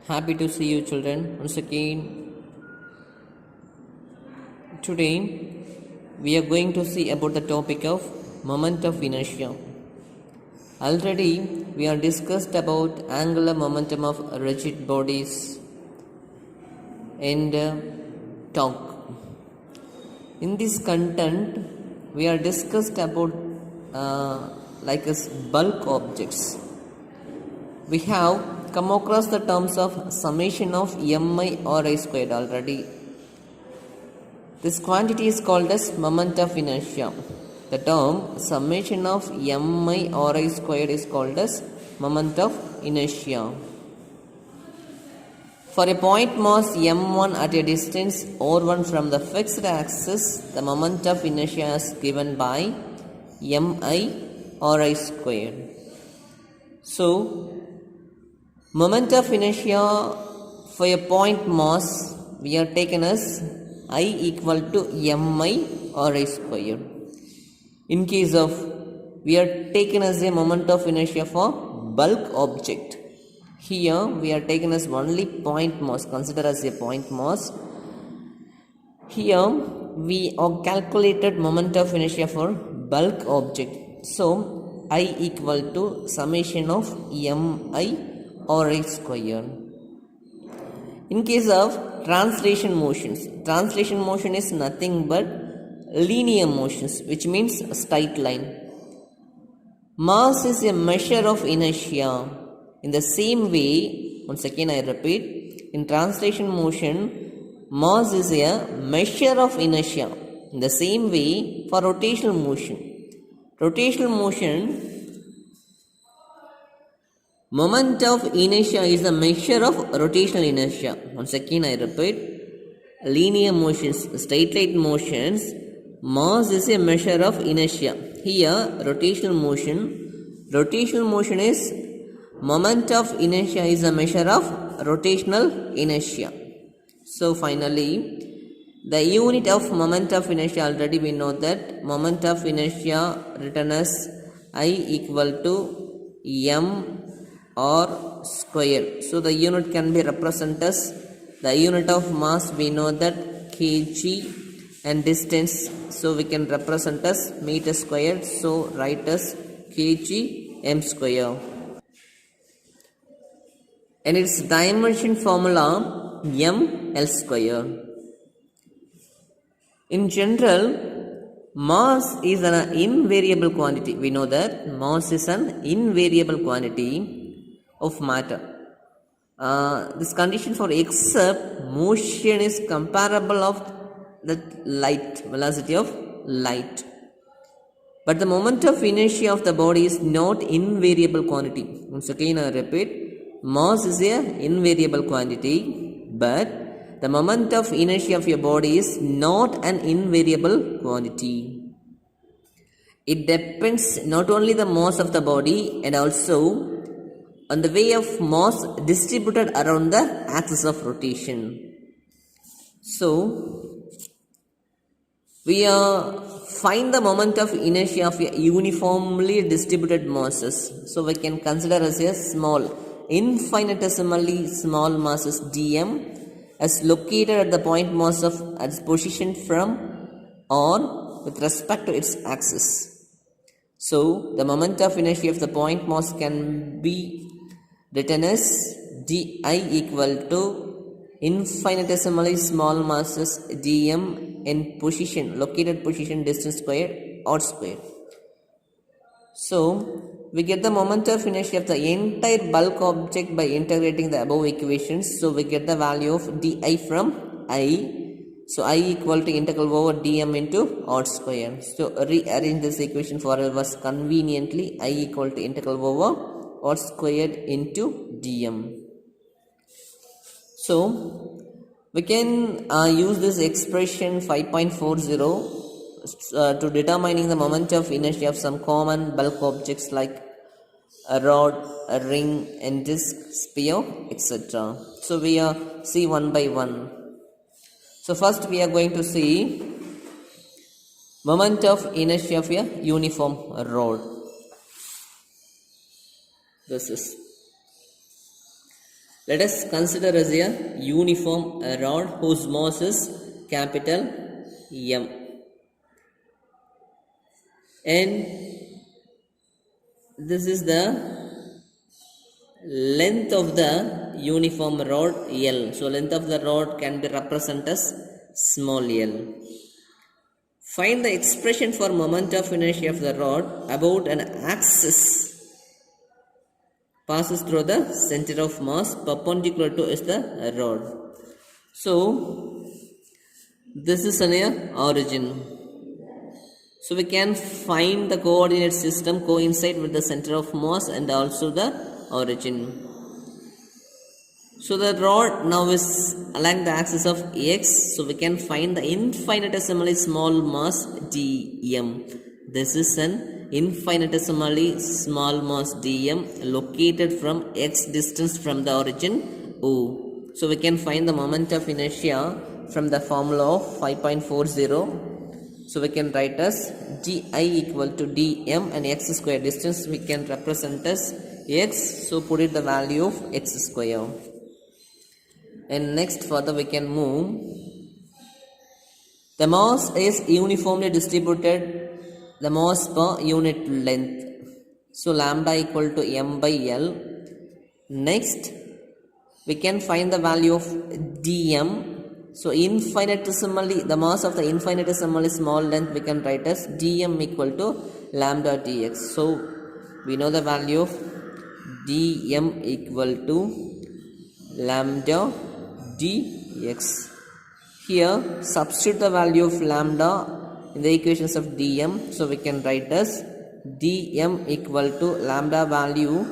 Happy to see you, children, once again. Today we are going to see about the topic of moment of inertia. Already we are discussed about angular momentum of rigid bodies and torque. In this content we are discussed about like as bulk objects. We have come across the terms of summation of mi or I squared already. This quantity is called as moment of inertia. The term summation of mi or I squared is called as moment of inertia. For a point mass m1 at a distance r1 from the fixed axis, the moment of inertia is given by mi or I squared. So, moment of inertia for a point mass we are taken as I equal to mi or I square. In case of we are taken as a moment of inertia for bulk object. Here we are taken as only point mass, consider as a point mass. Here we are calculated moment of inertia for bulk object. So I equal to summation of mi or I square. In case of translation motions is nothing but linear motions, which means a straight line. Mass is a measure of inertia. In the same way, once again I repeat, in translation motion, mass is a measure of inertia. In the same way, for rotational motion, moment of inertia is the measure of rotational inertia. Once again I repeat, linear motions, straight line motions, mass is a measure of inertia. Here rotational motion is moment of inertia is a measure of rotational inertia. So finally, the unit of moment of inertia, already we know that moment of inertia written as I equal to m or square. So the unit can be represented as the unit of mass, we know that kg, and distance, so we can represent as meter squared, so write as kg m square. And its dimension formula m L square. In general, mass is an invariable quantity. We know that mass is an invariable quantity of matter. This condition for except motion is comparable of the light, velocity of light. But the moment of inertia of the body is not invariable quantity. Once again I repeat, mass is a invariable quantity, but the moment of inertia of your body is not an invariable quantity. It depends not only the mass of the body and also on the way of mass distributed around the axis of rotation. So, we find the moment of inertia of a uniformly distributed masses. So, we can consider as a small, infinitesimally small masses dm as located at the point mass of its position from or with respect to its axis. So, the moment of inertia of the point mass can be written as di equal to infinitesimally small masses dm in position, located position, distance squared or squared. So, we get the moment of inertia of the entire bulk object by integrating the above equations. So, we get the value of di from I. So, I equal to integral over dm into r square. So, rearrange this equation for us conveniently. I equal to integral over r squared into dm. So, we can use this expression 5.40 to determining the moment of inertia of some common bulk objects like a rod, a ring, and disc, sphere, etc. So, we see one by one. So, first we are going to see moment of inertia of a uniform rod. This is Let us consider as a uniform rod whose mass is capital M, and this is the length of the uniform rod L. So length of the rod can be represented as small l. Find the expression for moment of inertia of the rod about an axis passes through the center of mass perpendicular to is the rod. So this is an origin. So we can find the coordinate system coincide with the center of mass and also the origin. So the rod now is along the axis of x. So we can find the infinitesimally small mass dm. This is an infinitesimally small mass dm located from x distance from the origin O. So we can find the moment of inertia from the formula of 5.40. So we can write as di equal to dm and x square distance we can represent as x. So put it the value of x square. And next further we can move. The mass is uniformly distributed, the mass per unit length. So lambda equal to m by L. Next we can find the value of dm. So infinitesimally, the mass of the infinitesimally small length we can write as dm equal to lambda dx. So we know the value of dm equal to lambda dx. Here substitute the value of lambda in the equations of dm. So we can write as dm equal to lambda value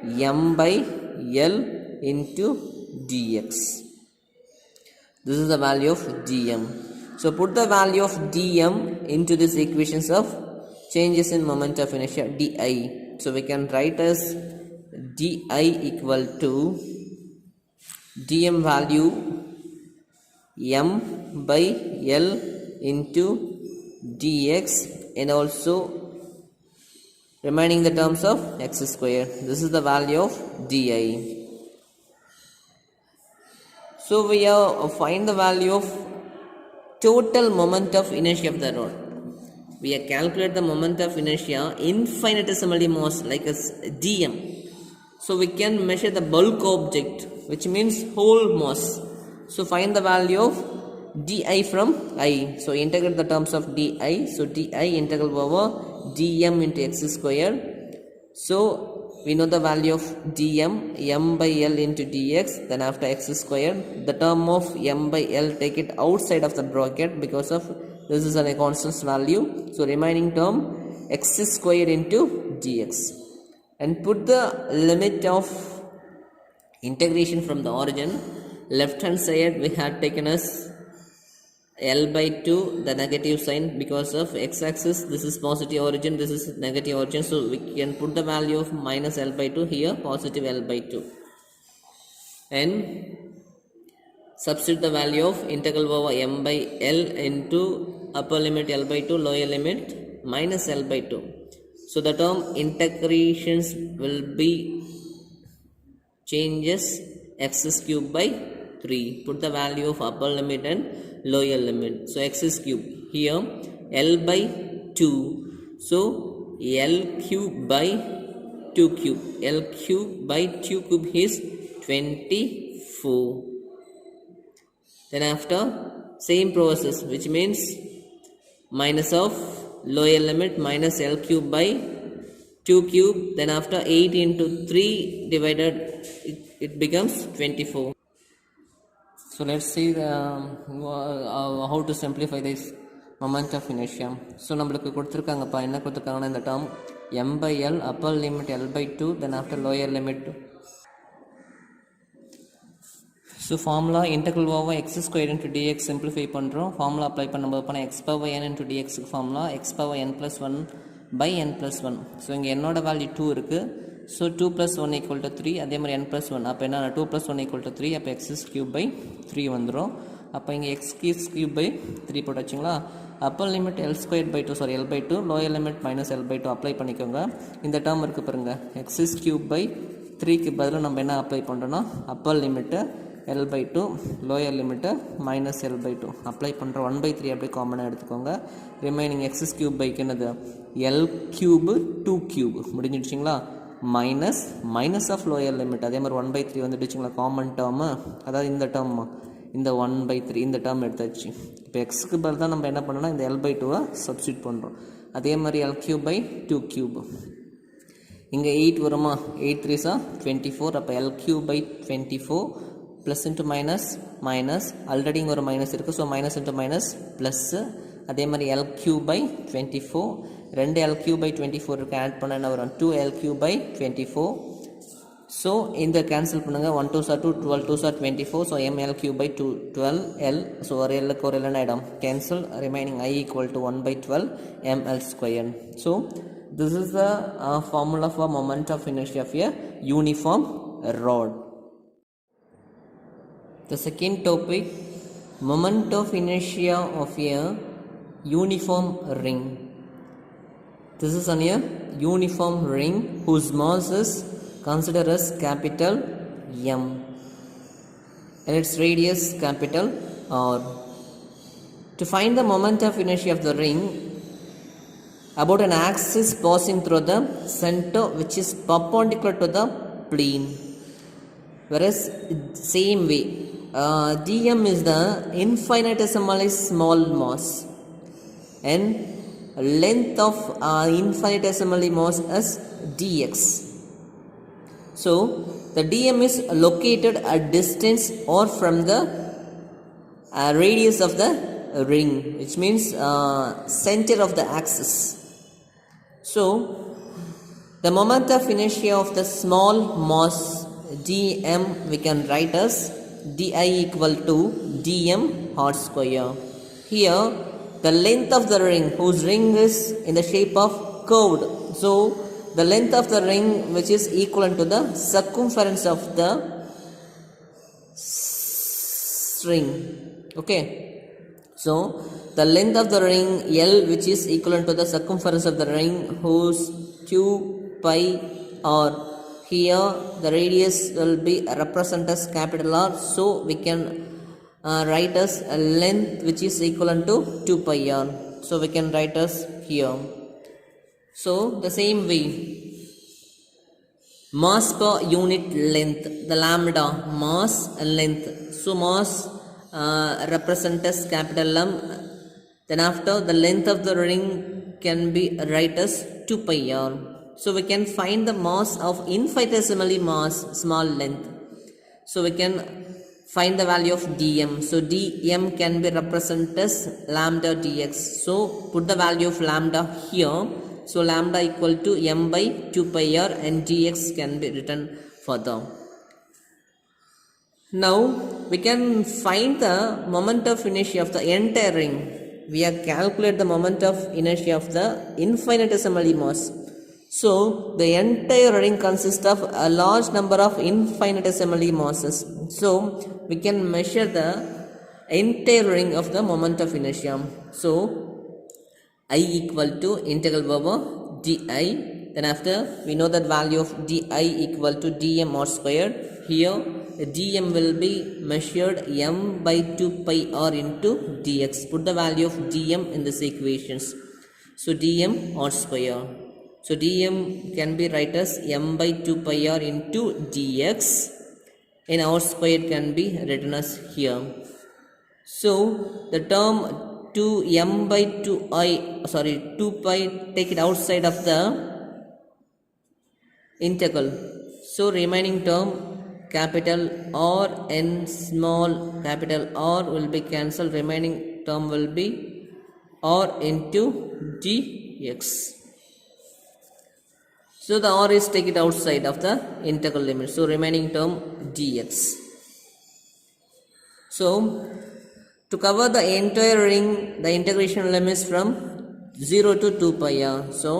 m by L into dx. This is the value of dm. So put the value of dm into these equations of changes in moment of inertia di. So we can write as di equal to dm value m by L into dx, and also remaining the terms of x square. This is the value of di. So we have find the value of total moment of inertia of the rod. We have calculate the moment of inertia infinitesimally mass like as dm. So we can measure the bulk object, which means whole mass. So find the value of di from I. So integrate the terms of di. So di integral over dm into x square. So we know the value of dm m by L into dx. Then after x square, the term of m by L take it outside of the bracket because of this is a constant value. So remaining term x square into dx, and put the limit of integration from the origin. Left hand side we had taken as L by 2, the negative sign, because of x axis this is positive origin, this is negative origin. So we can put the value of minus L by 2 here, positive L by 2, and substitute the value of integral over m by L into upper limit L by 2, lower limit minus L by 2. So the term integrations will be changes x is cube by 3. Put the value of upper limit and lower limit. So x is cube here L by 2. So L cube by 2 cube. L cube by 2 cube is 24. Then after same process, which means minus of lower limit minus L cube by 2 cube. Then after 8 into 3 divided, it becomes 24. So let's see how to simplify this moment of inertia. So நம்மளுக்கு கொடுத்திருக்காங்கப்பா, என்ன கொடுத்திருக்காங்கன்னா இந்த term m by L upper limit L by 2, then after lower limit 2. So formula integral over x square into dx simplify பண்றோம். Formula apply பண்ணும்போது பண்ண x power n into dx formula x power n plus 1 by n plus 1. So இங்க n ஓட value 2 இருக்கு. So 2 plus 1 equal to 3. அதே மாதிரி n plus 1. அப்போ என்ன 2 plus 1 equal to 3. அப்போ x is cube by 3 வந்துரும். அப்போ இங்கே x is cube by 3 போட்டு வச்சிங்களா. upper limit L squared by 2, sorry L by 2, lower limit minus L by 2 apply பண்ணிக்கோங்க. இந்த term இருக்கு பாருங்க, x is cube by 3க்கு பதிலாக நம்ம என்ன அப்ளை பண்ணுறோன்னா Appar limit L/2 lower limit -L/2 apply பண்ணுறோம். 1/3 அப்படியே காமனாக எடுத்துக்கோங்க. ரிமைனிங் எக்ஸஸ் கியூப் பைக்கு என்னது L³ 2³ முடிஞ்சிடுச்சிங்களா. மைனஸ் ஆஃப் லோயர் லிமிட் அதே மாதிரி 1/3 வந்துடுச்சிங்களா காமன் டேர்மு, அதாவது இந்த டேர்ம் இந்த 1/3 இந்த டேர்ம் எடுத்தாச்சு. இப்போ எக்ஸுக்கு பதில் தான் நம்ம என்ன பண்ணோன்னா இந்த L/2 சப்ஸ்டியூட் பண்ணுறோம். அதே மாதிரி L³/2³ இங்கே 8 வருமா, 8 3s 24. அப்போ L³/24 plus into minus already இங்கே ஒரு மைனஸ் இருக்குது. So minus into minus plus. அதே மாதிரி L³/24 2 L³/24 இருக்குது, ஆட் பண்ண என்ன வரும் 2 L³/24. ஸோ இந்த கேன்சல் பண்ணுங்கள். 1 2s 2 12 2s 24. So ML³/2 12L. So ஒரு எல்லுக்கு ஒரு எல்லுன்னு ஆகிடும் cancel. Remaining I = 1/12 mL². So this is the formula for moment of inertia of a uniform rod. The second topic, moment of inertia of a uniform ring. This is on a uniform ring whose mass is considered as capital M and its radius capital R. To find the moment of inertia of the ring about an axis passing through the center which is perpendicular to the plane, whereas same way dm is the infinitesimally small mass and length of infinitesimally mass as dx. So the dm is located at distance or from the radius of the ring, which means center of the axis. So the moment of inertia of the small mass dm we can write as di = dm r². Here the length of the ring, whose ring is in the shape of curved, so the length of the ring which is equivalent to the circumference of the ring. Okay, so the length of the ring L which is equivalent to the circumference of the ring whose 2 pi r. Here the radius will be represented as capital R, so we can write as a length which is equivalent to 2 pi r. So we can write as here. So the same way, mass per unit length, the lambda mass and length. So mass represented as capital M. Then after, the length of the ring can be write as 2 pi r. So we can find the mass of infinitesimally mass small length. So we can find the value of dm. So dm can be represented as lambda dx. So put the value of lambda here. So lambda = m/2 pi r and dx can be written further. Now we can find the moment of inertia of the entire ring. We have calculated the moment of inertia of the infinitesimally mass. So the entire ring consists of a large number of infinitesimally masses. So we can measure the entire ring of the moment of inertia. So I = integral over di. Then after, we know that value of di = dm r². Here dm will be measured m/2 pi r into dx. Put the value of dm in this equations. So dm r². So dm can be write as m/2 pi r into dx, and r² can be written as here. So the term 2 pi, take it outside of the integral. So remaining term capital R and small capital R will be cancelled. Remaining term will be R into dx. So the R is take it outside of the integral limit. So remaining term dx. So to cover the entire ring, the integration limits from 0 to 2 pi r. So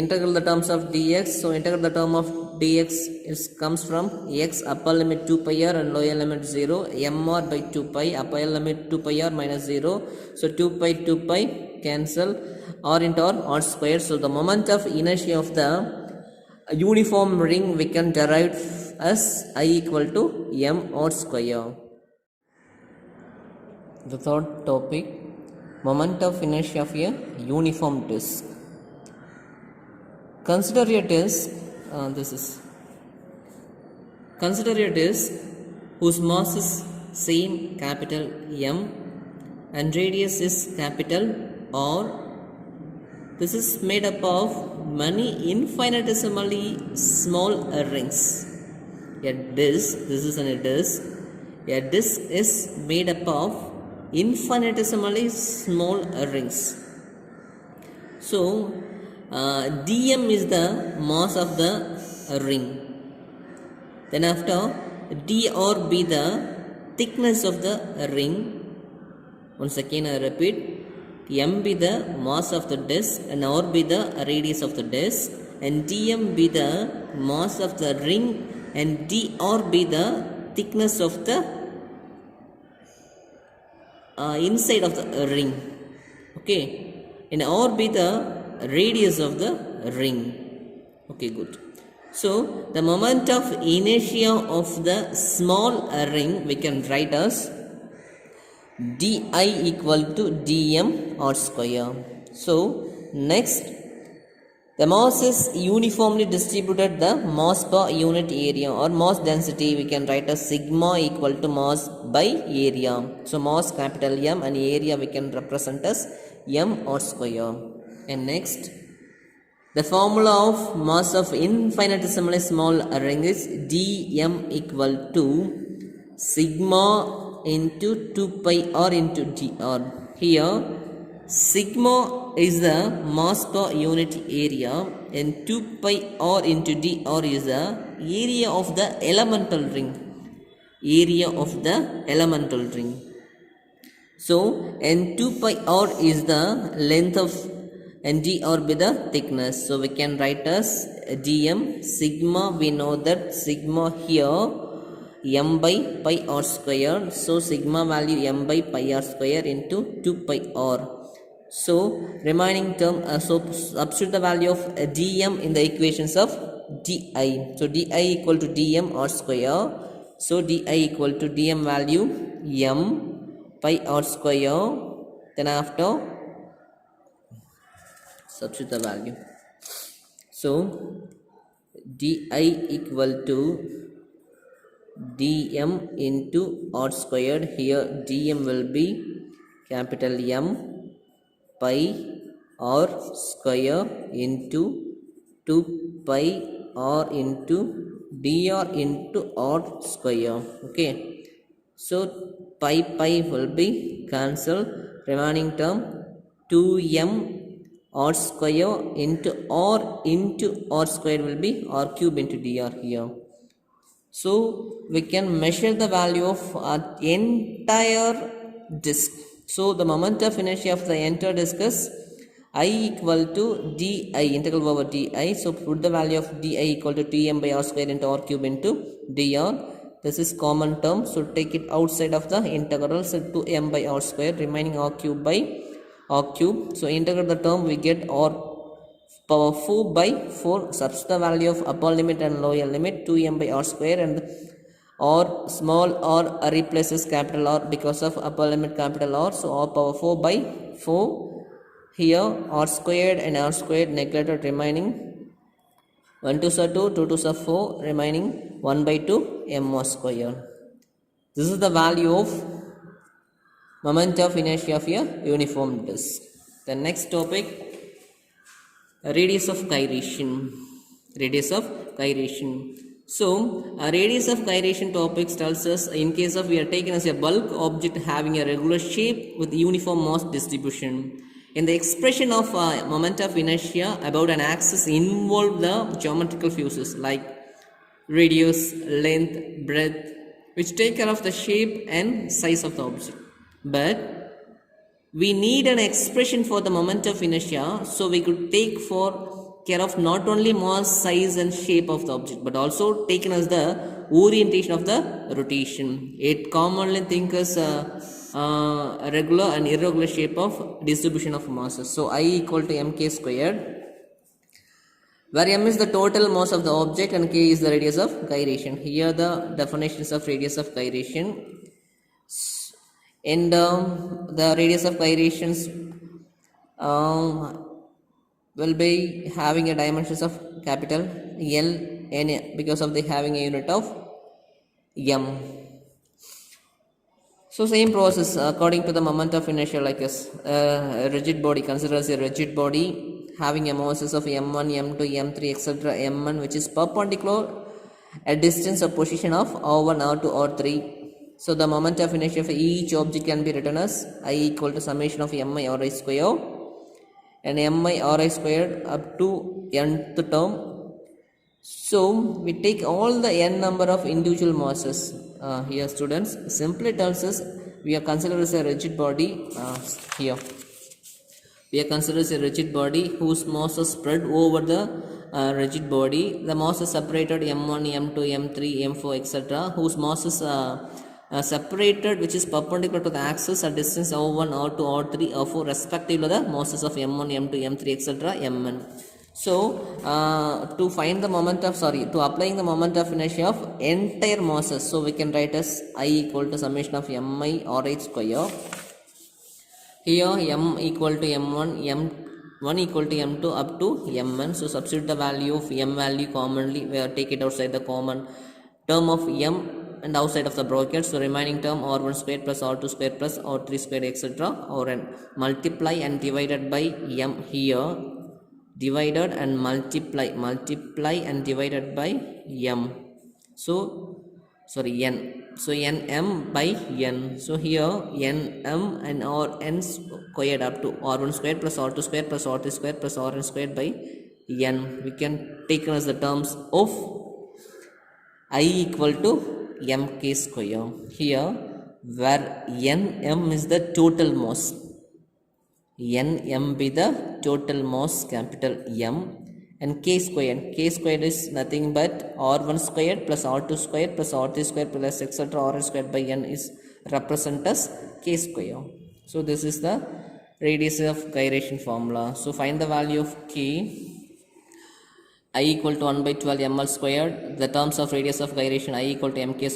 integral the terms of dx. So integral the term of dx comes from x upper limit 2 pi r and lower limit 0, mr/2 pi, upper limit 2 pi r minus 0. So 2 pi cancel, r into r, r². So the moment of inertia of the a uniform ring we can derive as I equal to m or square. The third topic, moment of inertia of a uniform disk. Consider a disk, consider a disk whose mass is same capital M and radius is capital R. This is made up of many infinitesimally small rings. A disk, this is a disk. A disk is made up of infinitesimally small rings. So, dm is the mass of the ring. Then after, dr be the thickness of the ring. Once again I repeat, m be the mass of the disk and r be the radius of the disk, and dm be the mass of the ring and dr be the thickness of the inside of the ring. Okay, and r be the radius of the ring. Okay, good. So the moment of inertia of the small ring we can write as di equal to dm r square. So next, the mass is uniformly distributed the mass per unit area or mass density we can write as sigma equal to mass by area. So mass capital M and area we can represent as m r square. And next, the formula of mass of infinitesimally small ring is dm equal to sigma into 2 pi r into dr. Here sigma is the mass per unit area and 2 pi r into dr is the area of the elemental ring. Area of the elemental ring. So, and 2 pi r is the length of and dr be the thickness. So we can write as dm sigma. We know that sigma here m by pi r square. So sigma value m by pi r square into 2 pi r. So remaining term, so substitute the value of dm in the equations of di. So di equal to dm r square. So di equal to dm value m pi r square. Then after substitute the value. So di equal to dm into r squared. Here dm will be capital M pi r square into 2 pi r into dr into r square. Okay, so pi will be cancelled. Remaining term 2m r square into r square will be r cube into dr here. So we can measure the value of entire disk. So the moment of inertia of the entire disk is I equal to di, integral over di. So put the value of di equal to tm by r square into r cube into dr. This is common term, so take it outside of the integral. So 2m by r square remaining r cube by r cube. So integrate the term, we get r power 4 by 4. Substitute the value of upper limit and lower limit 2m by r square, and r small r replaces capital R because of upper limit capital R. So r power 4 by 4. Here r squared and r squared neglected, remaining 1 2s are 2, 2 2s are 4, remaining 1 by 2 m r square. This is the value of moment of inertia of a uniform disk. The next topic, radius of gyration. Radius of gyration. So a radius of gyration topics tells us in case of we are taken as a bulk object having a regular shape with uniform mass distribution. In the expression of moment of inertia about an axis involve the geometrical fuses like radius, length, breadth, which take care of the shape and size of the object. But we need an expression for the moment of inertia, so we could take for care of not only mass, size and shape of the object, but also taken as the orientation of the rotation. It commonly think as a regular and irregular shape of distribution of masses. So I equal to mk squared. where m is the total mass of the object and k is the radius of gyration. Here the definitions of radius of gyration. And the radius of gyrations will be having a dimensions of capital L n because of the having a unit of m. So same process according to the moment of inertia, like a rigid body, consider as a rigid body having a masses of m1, m2, m3, etc. m1 which is perpendicular at distance or position of r1, r2, r3. So the moment of inertia of each object can be written as I equal to summation of mi ri square and mi ri squared up to nth term. So we take all the n number of individual masses. Here students, simply tells us we are considered as a rigid body. Here we are considered as a rigid body whose mass is spread over the rigid body. The mass is separated m1, m2, m3, m4, etc. whose mass is separated which is perpendicular to the axis at distance r1, r2, r3, r4 respectively the masses of m1, m2, m3, etc. mn. So to find the moment of to applying the moment of inertia of entire masses, so we can write as I equal to summation of mi ri square. Here m equal to m1, m1 equal to m2 up to mn. So substitute the value of m value commonly, where take it outside the common term of m and outside of the bracket. So remaining term r1 squared plus r2 squared plus r3 squared etc. Rn multiply and divided by m. Here divided and multiply and divided by m. So n. So n m by n. So here n m and r n squared up to r1 squared plus r2 squared plus r3 squared plus rn squared by n. We can take as the terms of I equal to mk square. Here where n m is the total mass, n m be the total mass capital M, and k squared is nothing but r1 squared plus r2 squared plus r3 squared plus etc. rn squared by n is represent as k square. So this is the radius of gyration formula. So find the value of k. I equal to 1 by 12 ml squared. The terms of radius of gyration I equal to mk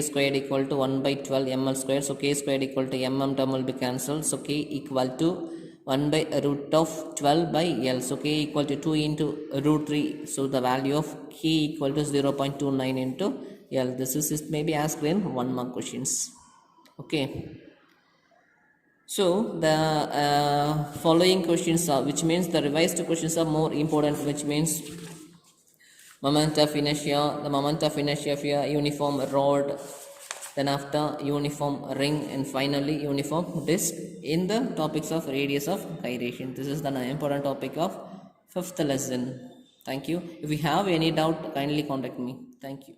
squared equal to 1 by 12 ml squared. So k squared equal to mm term will be cancelled. So k equal to 1 by root of 12 by L. So k equal to 2 into root 3. So the value of k equal to 0.29 into L. This is maybe asked in 1 mark questions. Okay. So the following questions are, which means the revised questions are more important, which means moment of inertia, the moment of inertia of a uniform rod, then after uniform ring, and finally uniform disc in the topics of radius of gyration. This is the important topic of 5th lesson. Thank you. If you have any doubt, kindly contact me. Thank you.